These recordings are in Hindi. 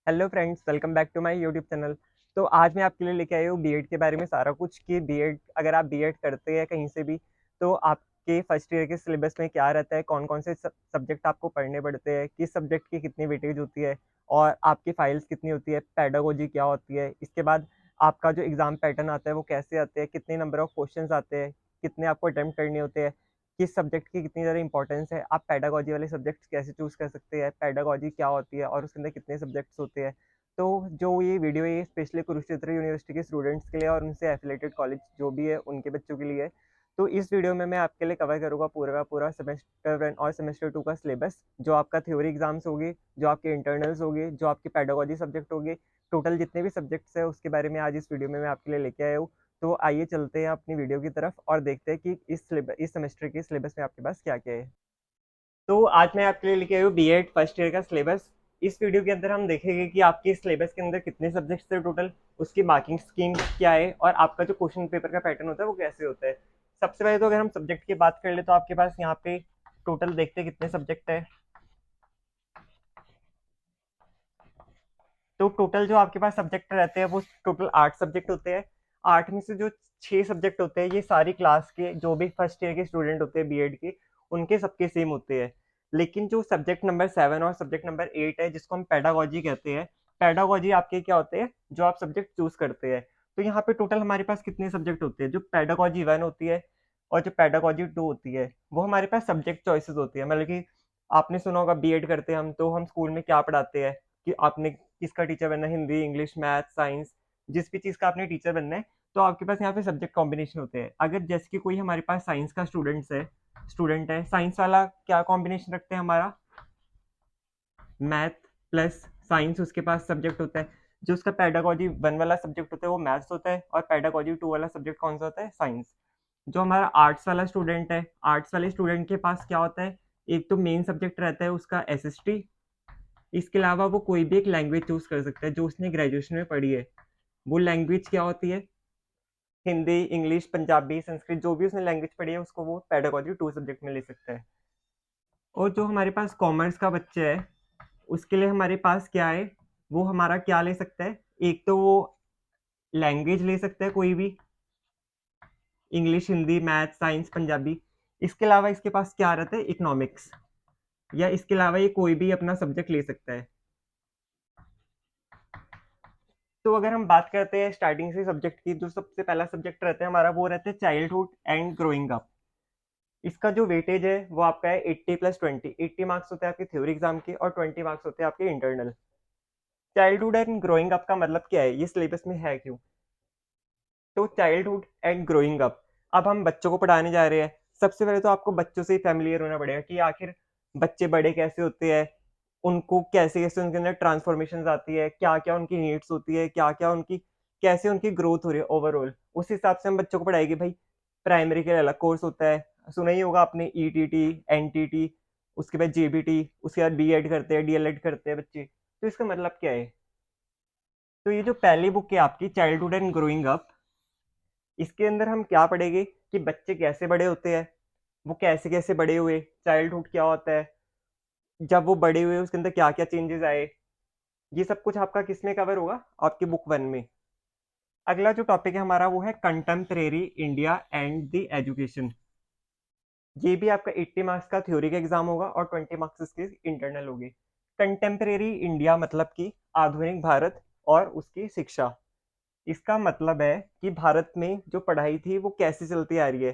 Hello friends, welcome back to my YouTube channel. तो आज मैं आपके लिए लेके आई हूँ बीएड के बारे में सारा कुछ कि बीएड अगर आप बीएड करते हैं कहीं से भी तो आपके फर्स्ट ईयर के सिलेबस में क्या रहता है, कौन कौन से सब्जेक्ट आपको पढ़ने पड़ते हैं, किस सब्जेक्ट की कितनी वेटेज होती है और आपकी फाइल्स कितनी होती है, पेडागोजी क्या होती है। इसके बाद आपका जो एग्ज़ाम पैटर्न आता है वो कैसे आते हैं, कितने नंबर ऑफ क्वेश्चन आते हैं, कितने आपको अटैम्प्ट करने होते हैं, किस सब्जेक्ट की कितनी ज़्यादा इंपॉर्टेंस है, आप पेडागोजी वाले सब्जेक्ट्स कैसे चूज़ कर सकते हैं, पेडागोजी क्या होती है और उसके अंदर कितने सब्जेक्ट्स होते हैं। तो जो ये वीडियो है ये स्पेशली कुरुक्षेत्र यूनिवर्सिटी के स्टूडेंट्स के लिए और उनसे एफिलेटेड कॉलेज जो भी है उनके बच्चों के लिए है। तो इस वीडियो में मैं आपके लिए कवर करूँगा पूरा का पूरा सेमेस्टर 1 और सेमेस्टर 2 का सिलेबस, जो आपका थ्योरी एग्जाम्स होगी, जो आपके इंटरनल्स होगी, जो आपके पेडागोजी सब्जेक्ट होगी, टोटल जितने भी सब्जेक्ट्स हैं उसके बारे में आज इस वीडियो में मैं आपके लिए लेके आया हूँ। तो आइए चलते हैं अपनी वीडियो की तरफ और देखते हैं कि इस सेमेस्टर के सिलेबस में आपके पास क्या-क्या है। तो आज मैं आपके लिए लेके आया हूँ बीएड फर्स्ट ईयर का सिलेबस। इस वीडियो के अंदर हम देखेंगे कि आपके सिलेबस के अंदर कितने सब्जेक्ट्स थे टोटल, उसकी मार्किंग स्कीम क्या है और आपका जो क्वेश्चन पेपर का पैटर्न होता है वो कैसे होता है। सबसे पहले तो अगर हम सब्जेक्ट की बात कर ले तो आपके पास यहाँ पे टोटल देखते हैं कितने सब्जेक्ट है। तो टोटल जो आपके पास सब्जेक्ट रहते हैं वो टोटल 8 सब्जेक्ट होते हैं। 8 में से जो 6 सब्जेक्ट होते हैं ये सारी क्लास के जो भी फर्स्ट ईयर के स्टूडेंट होते हैं बीएड के, उनके सबके सेम होते हैं। लेकिन जो सब्जेक्ट नंबर 7 और सब्जेक्ट नंबर 8 है जिसको हम पेडागोजी कहते हैं, पेडागोजी आपके क्या होते हैं, जो आप सब्जेक्ट चूज करते हैं। तो यहाँ पे टोटल हमारे पास कितने सब्जेक्ट होते हैं, जो पेडागोजी 1 होती है और जो पेडागोजी 2 होती है वो हमारे पास सब्जेक्ट चॉइसेस होती है। मतलब कि आपने सुना होगा बीएड करते हैं हम तो हम स्कूल में क्या पढ़ाते हैं कि आपने किसका टीचर बनना है, हिंदी, इंग्लिश, मैथ, साइंस, जिस भी चीज़ का आपने टीचर बनना है, तो आपके पास यहाँ पे सब्जेक्ट कॉम्बिनेशन होते हैं। अगर जैसे कि कोई हमारे पास साइंस का स्टूडेंट है, साइंस वाला क्या कॉम्बिनेशन रखते हैं हमारा, मैथ प्लस साइंस उसके पास सब्जेक्ट होता है। जो उसका पेडागोजी 1 वाला सब्जेक्ट होता है वो मैथ्स होता है और पेडागोजी 2 वाला सब्जेक्ट कौन सा होता है, साइंस। जो हमारा आर्ट्स वाला स्टूडेंट है, आर्ट्स वाले स्टूडेंट के पास क्या होता है, एक तो मेन सब्जेक्ट रहता है उसका एसएसटी। इसके अलावा वो कोई भी एक लैंग्वेज चूज कर सकता है जो उसने ग्रेजुएशन में पढ़ी है। वो लैंग्वेज क्या होती है, हिंदी, इंग्लिश, पंजाबी, संस्कृत, जो भी उसने लैंग्वेज पढ़ी है उसको वो पेडागोजी 2 सब्जेक्ट में ले सकता है। और जो हमारे पास कॉमर्स का बच्चा है उसके लिए हमारे पास क्या है, वो हमारा क्या ले सकता है, एक तो वो लैंग्वेज ले सकता है कोई भी, English, Hindi, math, science, Punjabi. इसके अलावा इसके पास क्या रहता है, इकोनॉमिक्स, या इसके अलावा ये कोई भी अपना सब्जेक्ट ले सकता है। तो अगर हम बात करते हैं स्टार्टिंग से सब्जेक्ट की, जो सबसे पहला सब्जेक्ट रहता है हमारा वो रहता है चाइल्डहुड एंड ग्रोइंग अप। इसका जो वेटेज है वो आपका है 80+20। 80 मार्क्स होते हैं आपके थ्योरी एग्जाम के और 20 मार्क्स होते हैं आपके internal. Childhood and growing up का मतलब क्या है, ये सिलेबस में है क्यों। तो चाइल्डहुड एंड ग्रोइंग अप, अब हम बच्चों को पढ़ाने जा रहे हैं। सबसे पहले तो आपको बच्चों से ही फैमिलियर होना पड़ेगा कि आखिर बच्चे बड़े कैसे होते हैं, उनको कैसे कैसे उनके अंदर ट्रांसफॉर्मेशन आती है, क्या क्या उनकी नीड्स होती है, क्या क्या उनकी कैसे उनकी ग्रोथ हो रही है ओवरऑल, उस हिसाब से हम बच्चों को पढ़ाएंगे भाई। प्राइमरी के लिए अलग कोर्स होता है, सुना ही होगा आपने, ईटीटी, एनटीटी, उसके बाद जेबीटी, उसके बाद बीएड करते हैं, डीएलएड करते हैं बच्चे। तो इसका मतलब क्या है, तो ये जो पहली बुक है आपकी चाइल्डहुड एंड ग्रोइंग अप, इसके अंदर हम क्या पढ़ेंगे कि बच्चे कैसे बड़े होते हैं, वो कैसे कैसे बड़े हुए, चाइल्डहुड क्या होता है, जब वो बड़े हुए उसके अंदर क्या क्या चेंजेस आए, ये सब कुछ आपका किसमें कवर होगा, आपकी बुक 1 में। अगला जो टॉपिक है हमारा वो है contemporary India and the education. ये भी आपका 80 मार्क्स का थ्योरी का एग्जाम होगा और 20 मार्क्स इसके इंटरनल होगी। कंटेम्परेरी इंडिया मतलब कि आधुनिक भारत और उसकी शिक्षा। इसका मतलब है कि भारत में जो पढ़ाई थी वो कैसे चलती आ रही है,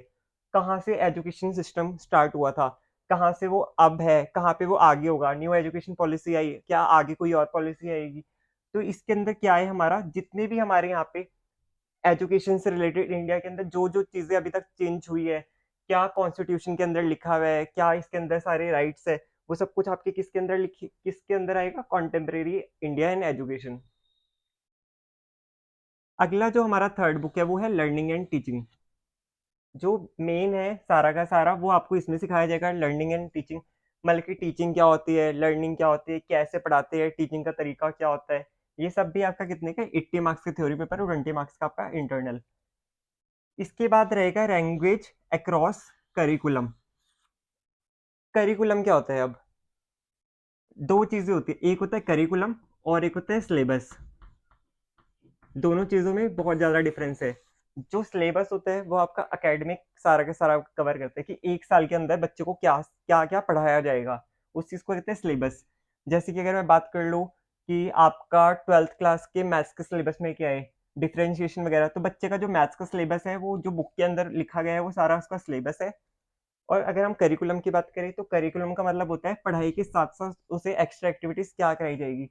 कहाँ से एजुकेशन सिस्टम स्टार्ट हुआ था, कहाँ से वो अब है, कहाँ पे वो आगे होगा, न्यू एजुकेशन पॉलिसी आई, क्या आगे कोई और पॉलिसी आएगी। तो इसके अंदर क्या है, हमारा जितने भी हमारे यहाँ पे एजुकेशन से रिलेटेड इंडिया के अंदर जो जो चीजें अभी तक चेंज हुई है, क्या कॉन्स्टिट्यूशन के अंदर लिखा हुआ है, क्या इसके अंदर सारे राइट्स है, वो सब कुछ आपके किसके अंदर लिखी, किसके अंदर आएगा, कॉन्टेम्परेरी इंडिया इन एजुकेशन। अगला जो हमारा थर्ड बुक है वो है लर्निंग एंड टीचिंग। जो मेन है सारा का सारा वो आपको इसमें सिखाया जाएगा, लर्निंग एंड टीचिंग। मतलब कि टीचिंग क्या होती है, लर्निंग क्या होती है, कैसे पढ़ाते हैं, टीचिंग का तरीका क्या होता है। ये सब भी आपका कितने का, 80 मार्क्स के थ्योरी पेपर और 20 मार्क्स का आपका इंटरनल। इसके बाद रहेगा लैंग्वेज अक्रॉस करिकुलम। करिकुलम क्या होता है, अब दो चीजें होती है, एक होता है करिकुलम और एक होता है सिलेबस। दोनों चीज़ों में बहुत ज़्यादा डिफरेंस है। जो सिलेबस होता है वो आपका एकेडमिक सारा का सारा कवर करता है कि एक साल के अंदर बच्चों को क्या क्या क्या पढ़ाया जाएगा, उस चीज़ को कहते हैं सिलेबस। जैसे कि अगर मैं बात कर लूँ कि आपका ट्वेल्थ क्लास के मैथ्स के सिलेबस में क्या है, डिफ्रेंशिएशन वगैरह, तो बच्चे का जो मैथ्स का सिलेबस है वो जो बुक के अंदर लिखा गया है वो सारा उसका सिलेबस है। और अगर हम करिकुलम की बात करें तो करिकुलम का मतलब होता है पढ़ाई के साथ साथ उसे एक्स्ट्रा एक्टिविटीज क्या कराई जाएगी।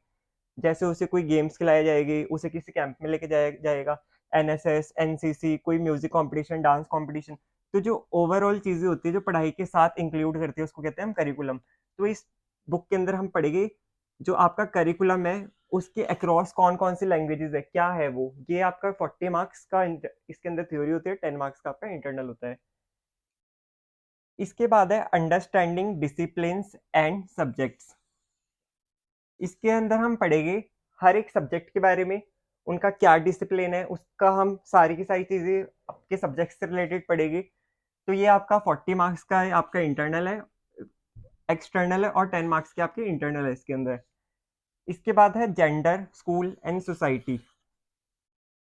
जैसे उसे कोई गेम्स खिलाई जाएगी, उसे किसी कैंप में लेके जाएगा, एनएसएस, एनसीसी, कोई म्यूजिक कंपटीशन, डांस कंपटीशन। तो जो ओवरऑल चीजें होती है जो पढ़ाई के साथ इंक्लूड करती है उसको कहते हैं हम करिकुलम। तो इस बुक के अंदर हम पढ़ेंगे जो आपका करिकुलम है उसके अक्रॉस कौन कौन सी लैंग्वेजेस है, क्या है वो। ये आपका 40 मार्क्स का इसके अंदर थ्योरी होती है, 10 मार्क्स का आपका इंटरनल होता है। इसके बाद है अंडरस्टैंडिंग डिसिप्लिन्स एंड सब्जेक्ट्स। इसके अंदर हम पढ़ेंगे हर एक सब्जेक्ट के बारे में, उनका क्या डिसिप्लिन है, उसका हम सारी की सारी चीज़ें आपके सब्जेक्ट से रिलेटेड पढ़ेंगे। तो ये आपका 40 मार्क्स का है, आपका इंटरनल है, एक्सटर्नल है, और 10 मार्क्स के आपके इंटरनल है इसके अंदर। इसके बाद है जेंडर, स्कूल एंड सोसाइटी।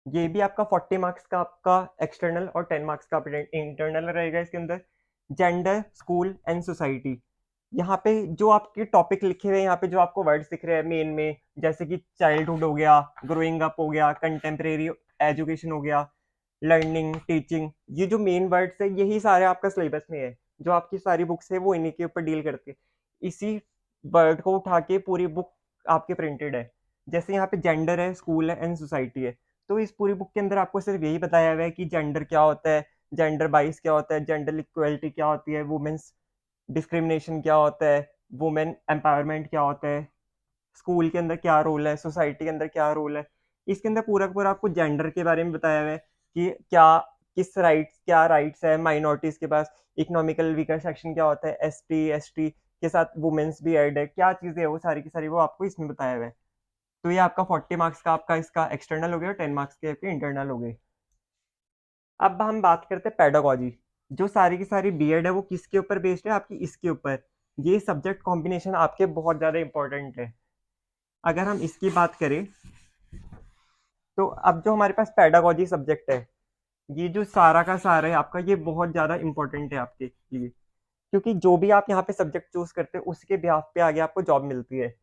ये भी आपका 40 मार्क्स का आपका एक्सटर्नल और 10 मार्क्स का इंटरनल रहेगा इसके अंदर। जेंडर, स्कूल एंड सोसाइटी, यहाँ पे जो आपके टॉपिक लिखे हुए हैं, यहाँ पे जो आपको वर्ड्स दिख रहे हैं मेन में, जैसे कि चाइल्डहुड हो गया, ग्रोइंग अप हो गया, कंटेम्प्रेरी एजुकेशन हो गया, लर्निंग, टीचिंग, ये जो मेन वर्ड्स है यही सारे आपका सिलेबस में है। जो आपकी सारी बुक्स है वो इन्हीं के ऊपर डील करती है। इसी वर्ड को उठा के पूरी बुक आपके प्रिंटेड है। जैसे यहाँ पे जेंडर है, स्कूल है एंड सोसाइटी है, तो इस पूरी बुक के अंदर आपको सिर्फ यही बताया हुआ है कि जेंडर क्या होता है, जेंडर बाइस क्या होता है, जेंडर इक्वलिटी क्या होती है, वुमेन्स डिस्क्रिमिनेशन क्या होता है, वुमेन एम्पावरमेंट क्या होता है, स्कूल के अंदर क्या रोल है, सोसाइटी के अंदर क्या रोल है। इसके अंदर पूरा का पूरा आपको जेंडर के बारे में बताया हुआ है कि क्या किस राइट्स क्या राइट्स है माइनॉरिटीज के पास, इकोनॉमिकल वीकर सेक्शन क्या होता है, एसटी के साथ वुमेन्स भी ऐड है, क्या चीजें है वो सारी की सारी वो आपको इसमें बताया हुआ है। तो ये आपका 40 मार्क्स का आपका इसका एक्सटर्नल हो गया और 10 मार्क्स के आपके इंटरनल हो गए। अब हम बात करते हैं पेडागोजी। जो सारी की सारी बीएड है वो किसके ऊपर बेस्ड है, आपकी इसके ऊपर। ये सब्जेक्ट कॉम्बिनेशन आपके बहुत ज़्यादा इंपॉर्टेंट है। अगर हम इसकी बात करें तो अब जो हमारे पास पेडागोजी सब्जेक्ट है, ये जो सारा का सारा है आपका, ये बहुत ज़्यादा इंपॉर्टेंट है आपके लिए। क्योंकि जो भी आप यहाँ पे सब्जेक्ट चूज करते हैं उसके बिहाफ पे आगे आपको जॉब मिलती है।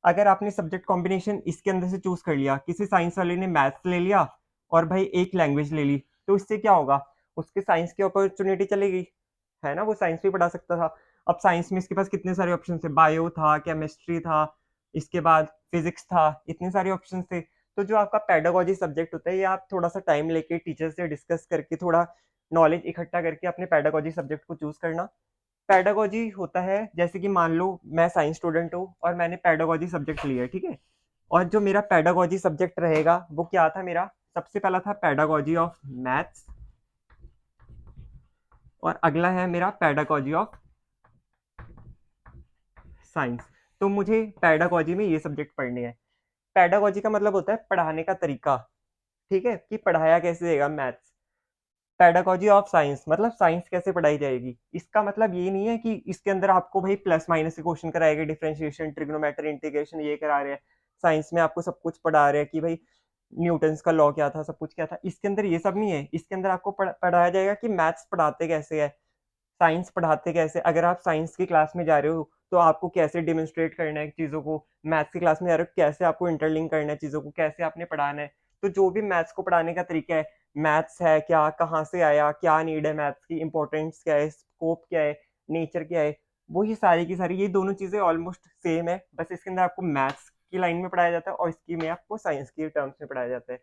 अगर आपने सब्जेक्ट कॉम्बिनेशन इसके अंदर से चूज कर लिया, किसी साइंस वाले ने मैथ्स ले लिया और भाई एक लैंग्वेज ले ली, तो इससे क्या होगा, उसके साइंस की अपॉर्चुनिटी चलेगी, है ना, वो साइंस भी पढ़ा सकता था। अब साइंस में इसके पास कितने सारे ऑप्शन थे, बायो था, केमिस्ट्री था, इसके बाद फिजिक्स था, इतने सारे ऑप्शन थे। तो जो आपका पेडागोजी सब्जेक्ट होता है ये आप थोड़ा सा टाइम लेके टीचर से डिस्कस करके थोड़ा नॉलेज इकट्ठा करके अपने पेडागोजी सब्जेक्ट को चूज करना। पेडागोजी होता है जैसे कि मान लो मैं साइंस स्टूडेंट हूँ और मैंने पेडागोजी सब्जेक्ट लिया है, ठीक है। और जो मेरा पेडागोजी सब्जेक्ट रहेगा वो क्या था मेरा, सबसे पहला था पेडागोजी ऑफ मैथ्स, और अगला है मेरा पेडागोजी ऑफ साइंस। तो मुझे पेडागोजी में ये सब्जेक्ट पढ़ने हैं। पेडागोजी का मतलब होता है पढ़ाने का तरीका, ठीक है, कि पढ़ाया कैसे जाएगा मैथ्स। पेडागोजी ऑफ साइंस मतलब साइंस कैसे पढ़ाई जाएगी। इसका मतलब ये नहीं है कि इसके अंदर आपको भाई प्लस माइनस के क्वेश्चन कराएंगे, डिफरेंशिएशन, ट्रिग्नोमेट्री, इंटीग्रेशन ये करा रहे हैं। साइंस में आपको सब कुछ पढ़ा रहे हैं कि भाई न्यूटन्स का लॉ क्या था, सब कुछ क्या था। इसके अंदर ये सब नहीं है। इसके अंदर आपको पढ़ाया जाएगा कि मैथ्स पढ़ाते कैसे है, साइंस पढ़ाते कैसे। अगर आप साइंस की क्लास में जा रहे हो तो आपको कैसे डिमोन्स्ट्रेट करना है चीज़ों को, मैथ्स की क्लास में जा रहे हो कैसे आपको इंटरलिंक करना है चीज़ों को, कैसे आपने पढ़ाना है। तो जो भी मैथ्स को पढ़ाने का तरीका है, मैथ्स है क्या, कहाँ से आया, क्या नीड है मैथ्स की, इंपॉर्टेंस क्या है, स्कोप क्या है, नेचर क्या है, वही सारी की सारी ये दोनों चीज़ें ऑलमोस्ट सेम है। बस इसके अंदर आपको मैथ्स की लाइन में पढ़ाया जाता है और इसकी में आपको साइंस की टर्म्स में पढ़ाया जाता है।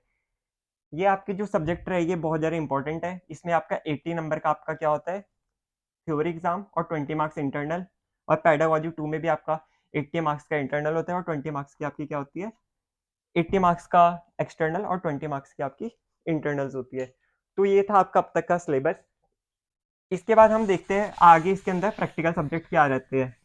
ये आपके जो सब्जेक्ट रहे ये बहुत ज़्यादा इंपॉर्टेंट है। इसमें आपका 80 नंबर का आपका क्या होता है, थ्योरी एग्जाम, और 20 मार्क्स इंटरनल। और पेडागोजी 2 में भी आपका 80 मार्क्स का इंटरनल होता है और 20 मार्क्स की आपकी क्या होती है, 80 मार्क्स का एक्सटर्नल और 20 मार्क्स की आपकी इंटरनल्स होती है। तो ये था आपका अब तक का सिलेबस। इसके बाद हम देखते हैं आगे इसके अंदर प्रैक्टिकल सब्जेक्ट क्या रहते हैं।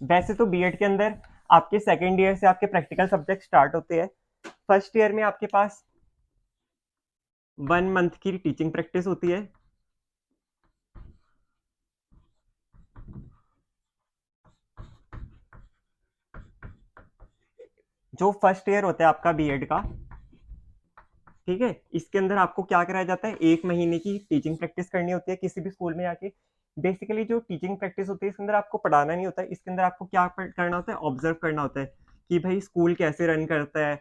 वैसे तो बीएड के अंदर आपके सेकेंड ईयर से आपके प्रैक्टिकल सब्जेक्ट स्टार्ट होते हैं। फर्स्ट ईयर में आपके पास 1 मंथ की टीचिंग प्रैक्टिस होती है। जो फर्स्ट ईयर होता है आपका बीएड का, ठीक है, इसके अंदर आपको क्या कराया जाता है, 1 महीने की टीचिंग प्रैक्टिस करनी होती है किसी भी स्कूल में जाके। बेसिकली जो टीचिंग प्रैक्टिस होती है इसके अंदर आपको पढ़ाना नहीं होता है, इसके अंदर आपको क्या करना होता है, ऑब्जर्व करना होता है कि भाई स्कूल कैसे रन करता है,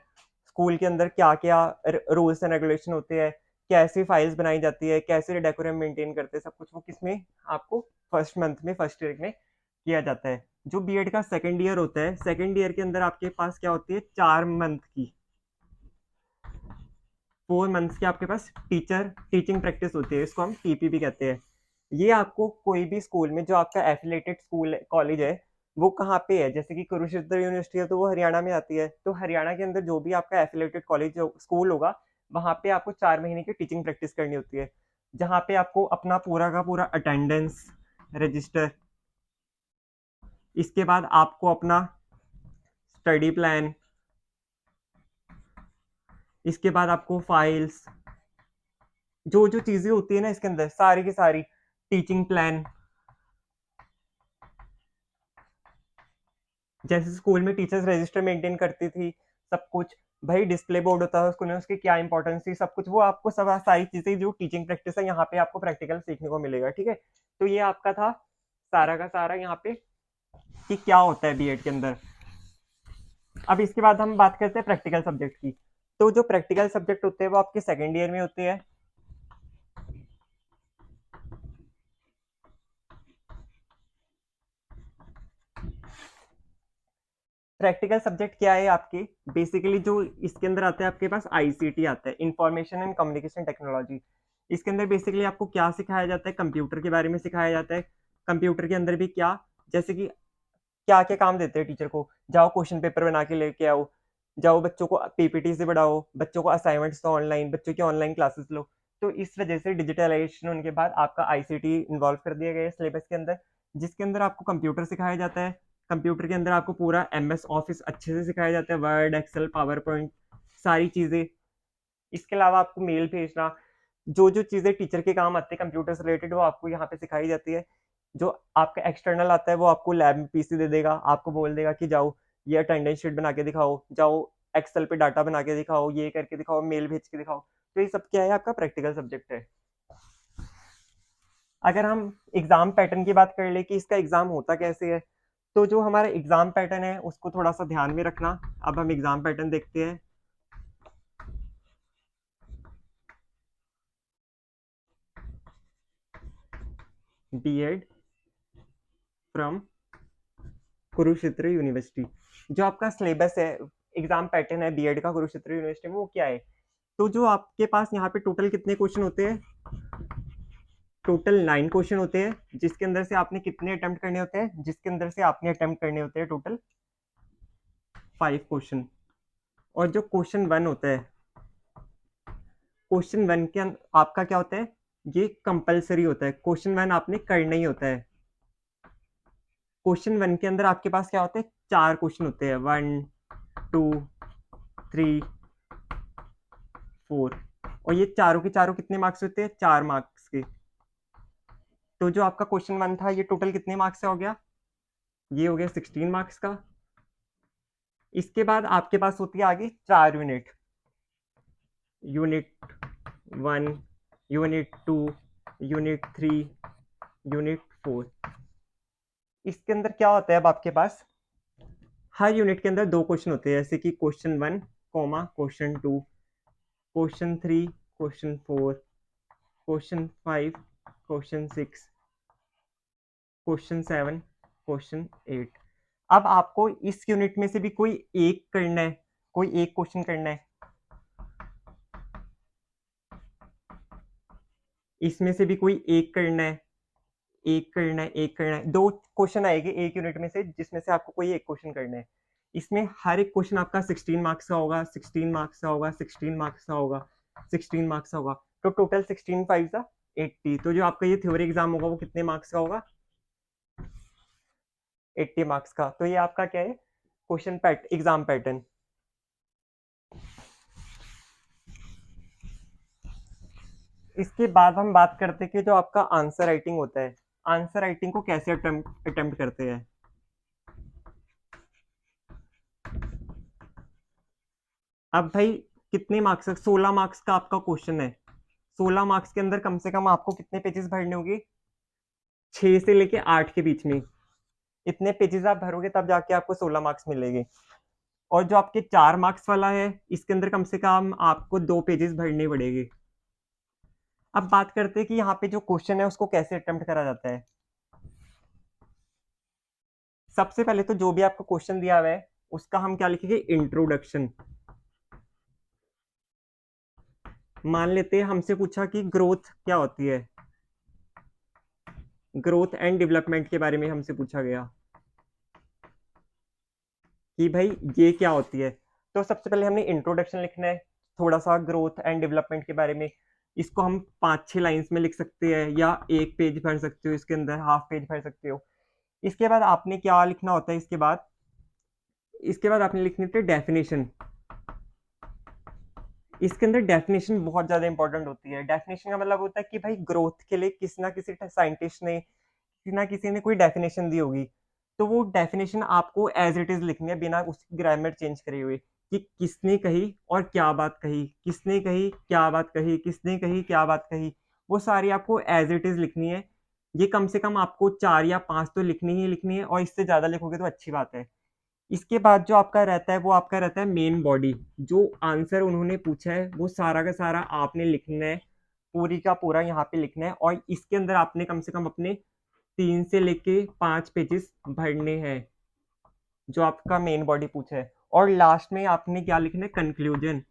स्कूल के अंदर क्या क्या रूल्स एंड रेगुलेशन होते हैं, कैसी फाइल्स बनाई जाती है, कैसे डेकोरम मेंटेन करते हैं, सब कुछ वो किसमें आपको फर्स्ट मंथ में, फर्स्ट ईयर में किया जाता है। जो बीएड का सेकेंड ईयर होता है, सेकेंड ईयर के अंदर आपके पास क्या होती है, 4 मंथ की, 4 मंथ्स की आपके पास टीचिंग प्रैक्टिस होती है, इसको हम टीपीपी कहते हैं। ये आपको कोई भी स्कूल में, जो आपका एफिलेटेड स्कूल कॉलेज है वो कहाँ पे है, जैसे कि कुरुक्षेत्र यूनिवर्सिटी है तो वो हरियाणा में आती है, तो हरियाणा के अंदर जो भी आपका एफिलेटेड कॉलेज स्कूल होगा, वहाँ पे आपको 4 महीने की टीचिंग प्रैक्टिस करनी होती है, जहाँ पे आपको अपना पूरा का पूरा अटेंडेंस रजिस्टर, इसके बाद आपको अपना स्टडी प्लान, इसके बाद आपको फाइल्स, जो जो चीजें होती है ना इसके अंदर सारी की सारी, टीचिंग प्लान, जैसे स्कूल में टीचर्स रजिस्टर मेंटेन करती थी, सब कुछ, भाई डिस्प्ले बोर्ड होता है स्कूल में, उसकी क्या इंपॉर्टेंस थी, सब कुछ वो आपको, सब सारी चीजें जो टीचिंग प्रैक्टिस है यहाँ पे आपको प्रैक्टिकल सीखने को मिलेगा, ठीक है। तो ये आपका था सारा का सारा यहाँ पे कि क्या होता है बीएड के अंदर। अब इसके बाद हम बात करते हैं प्रैक्टिकल सब्जेक्ट की। तो जो प्रैक्टिकल सब्जेक्ट होते हैं वो आपके सेकेंड ईयर में होते हैं। प्रैक्टिकल सब्जेक्ट क्या है आपके, बेसिकली जो इसके अंदर आता है आपके पास आईसीटी आता है, इंफॉर्मेशन एंड कम्युनिकेशन टेक्नोलॉजी। इसके अंदर बेसिकली आपको क्या सिखाया जाता है, कंप्यूटर के बारे में सिखाया जाता है। कंप्यूटर के अंदर भी क्या, जैसे कि क्या क्या काम देते हैं टीचर को, जाओ क्वेश्चन पेपर बना के लेके आओ, जाओ बच्चों को पीपीटी से पढ़ाओ, बच्चों को असाइनमेंट्स दो ऑनलाइन, बच्चों की ऑनलाइन क्लासेस लो। तो इस वजह से डिजिटलाइजेशन होने के बाद आपका आईसीटी इन्वॉल्व कर दिया गया है सिलेबस के अंदर, जिसके अंदर आपको कंप्यूटर सिखाया जाता है। कंप्यूटर के अंदर आपको पूरा एमएस ऑफिस अच्छे से सिखाया जाता है, वर्ड एक्सेल पावर पॉइंट सारी चीज़ें। इसके अलावा आपको मेल भेजना, जो जो चीज़ें टीचर के काम आती है कंप्यूटर से रिलेटेड, वो आपको यहाँ पे सिखाई जाती है। जो आपका एक्सटर्नल आता है वो आपको लैब में पीसी दे देगा, आपको बोल देगा कि जाओ ये अटेंडेंस शीट बना के दिखाओ, जाओ एक्सेल पे डाटा बना के दिखाओ, ये करके दिखाओ, मेल भेज के दिखाओ। तो ये सब क्या है, आपका प्रैक्टिकल सब्जेक्ट है। अगर हम एग्जाम पैटर्न की बात कर ले कि इसका एग्जाम होता कैसे है, तो जो हमारा एग्जाम पैटर्न है उसको थोड़ा सा ध्यान में रखना। अब हम एग्जाम पैटर्न देखते हैं। बीएड फ्रॉम कुरुक्षेत्र यूनिवर्सिटी, जो आपका सिलेबस है, एग्जाम पैटर्न है बीएड का कुरुक्षेत्र यूनिवर्सिटी में, वो क्या है। तो जो आपके पास यहाँ पे टोटल कितने क्वेश्चन होते हैं, टोटल 9 क्वेश्चन होते हैं, जिसके अंदर से आपने कितने अटेम्प्ट करने होते हैं, जिसके अंदर से आपने अटेम्प्ट करने होते हैं टोटल 5 क्वेश्चन। और जो क्वेश्चन 1 होता है, क्वेश्चन 1 के आपका क्या होता है, ये कंपलसरी होता है, क्वेश्चन 1 आपने करना ही होता है। क्वेश्चन 1 के अंदर आपके पास क्या होते हैं, 4 क्वेश्चन होते हैं, 1 2 3 4, और ये चारों के चारों कितने मार्क्स होते हैं, 4 मार्क्स के। तो जो आपका क्वेश्चन 1 था ये टोटल कितने मार्क्स का हो गया, ये हो गया 16 मार्क्स का। इसके बाद आपके पास होती है आगे 4 unit, unit 1, unit 2, unit 3, unit 4। इसके अंदर क्या होता है, अब आपके पास हर यूनिट के अंदर 2 क्वेश्चन होते हैं, जैसे कि question 1 comma question 2, question 3, question 4, question 5, question 6, question 7, question 8। अब आपको इस यूनिट में से भी कोई एक करना है, कोई एक क्वेश्चन करना है, इसमें से भी कोई एक करना है, एक करना है, एक करना है। 2 क्वेश्चन आएंगे एक यूनिट में से, जिसमें से आपको कोई एक क्वेश्चन करना है। इसमें हर एक क्वेश्चन आपका 16 मार्क्स का होगा, 16 मार्क्स का होगा, 16 मार्क्स का होगा, 16 मार्क्स का होगा। तो टोटल 16 5 80। तो जो आपका ये थ्योरी एग्जाम होगा वो कितने मार्क्स का होगा, 80 मार्क्स का। तो ये आपका क्या है, क्वेश्चन पैट एग्जाम पैटर्न। इसके बाद हम बात करते हैं कि जो आपका आंसर राइटिंग होता है, आंसर राइटिंग को कैसे अटेम्प्ट करते हैं। अब भाई कितने मार्क्स, 16 मार्क्स का आपका क्वेश्चन है। 16 मार्क्स के अंदर कम से कम आपको कितने पेजेस भरने होंगे? 6 से लेके 8 के बीच में। इतने पेजेस आप भरोगे तब जाके आपको 16 मार्क्स मिलेंगे। और जो आपके 4 मार्क्स वाला है, इसके अंदर कम से कम आपको 2 पेजेस भरने पड़ेंगे। अब बात करते हैं कि यहाँ पे जो क्वेश्चन है उसको कैसे अटेम्प्ट करा जाता है। सबसे पहले तो जो भी आपको क्वेश्चन दिया हुआ है उसका हम क्या लिखेंगे? इंट्रोडक्शन। मान लेते हैं हमसे पूछा कि ग्रोथ क्या होती है, ग्रोथ एंड डेवलपमेंट के बारे में हमसे पूछा गया कि भाई ये क्या होती है। तो सबसे पहले हमने इंट्रोडक्शन लिखना है, थोड़ा सा ग्रोथ एंड डेवलपमेंट के बारे में। इसको हम 5-6 लाइंस में लिख सकते हैं, या एक पेज भर सकते हो, इसके अंदर हाफ पेज भर सकते हो। इसके बाद आपने क्या लिखना होता है? इसके बाद आपने लिखनी होती है डेफिनेशन। इसके अंदर डेफिनेशन बहुत ज्यादा इंपॉर्टेंट होती है। डेफिनेशन का मतलब होता है कि भाई ग्रोथ के लिए किसी ना किसी साइंटिस्ट ने, किसी ना किसी ने कोई डेफिनेशन दी होगी। तो वो डेफिनेशन आपको एज इट इज लिखनी है, बिना उसकी ग्रामर चेंज करे हुए, कि किसने कही और क्या बात कही, किसने कही क्या बात कही, किसने कही क्या बात कही। वो सारी आपको एज इट इज लिखनी है। ये कम से कम आपको 4 या 5 तो लिखनी ही लिखनी है, और इससे ज्यादा लिखोगे तो अच्छी बात है। इसके बाद जो आपका रहता है वो आपका रहता है मेन बॉडी। जो आंसर उन्होंने पूछा है वो सारा का सारा आपने लिखना है, पूरी का पूरा यहाँ पे लिखना है। और इसके अंदर आपने कम से कम अपने 3 से लेके 5 पेजेस भरने हैं, जो आपका मेन बॉडी पूछा है। और लास्ट में आपने क्या लिखना है? कंक्लूजन।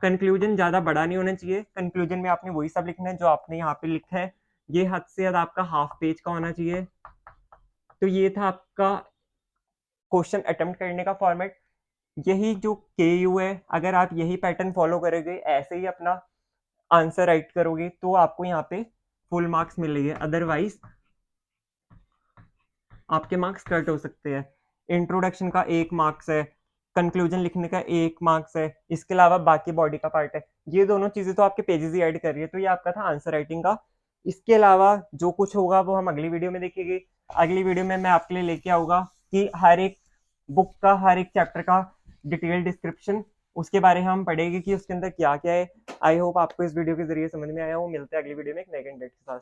कंक्लूजन ज्यादा बड़ा नहीं होना चाहिए। कंक्लूजन में आपने वही सब लिखना है जो आपने यहाँ पे लिखा है। ये हद से हद आपका हाफ पेज का होना चाहिए। तो ये था आपका क्वेश्चन अटेम्प्ट करने का फॉर्मेट। यही जो के यू है, अगर आप यही पैटर्न फॉलो करोगे, ऐसे ही अपना आंसर राइट करोगे, तो आपको यहाँ पे फुल मार्क्स मिलेंगे। अदरवाइज आपके मार्क्स कट हो सकते हैं। इंट्रोडक्शन का 1 मार्क्स है, कंक्लूजन लिखने का 1 मार्क्स है, इसके अलावा बाकी बॉडी का पार्ट है। ये दोनों चीजें तो आपके पेजेस ही ऐड कर रही है। तो ये आपका था आंसर राइटिंग का। इसके अलावा जो कुछ होगा वो हम अगली वीडियो में देखेंगे। अगली वीडियो में मैं आपके लिए लेके आऊंगा कि हर एक बुक का, हर एक चैप्टर का डिटेल डिस्क्रिप्शन, उसके बारे में हम पढ़ेंगे कि उसके अंदर क्या क्या है। आई होप आपको इस वीडियो के जरिए समझ में आया हो। मिलते हैं अगली वीडियो में एक नए कंटेंट के साथ।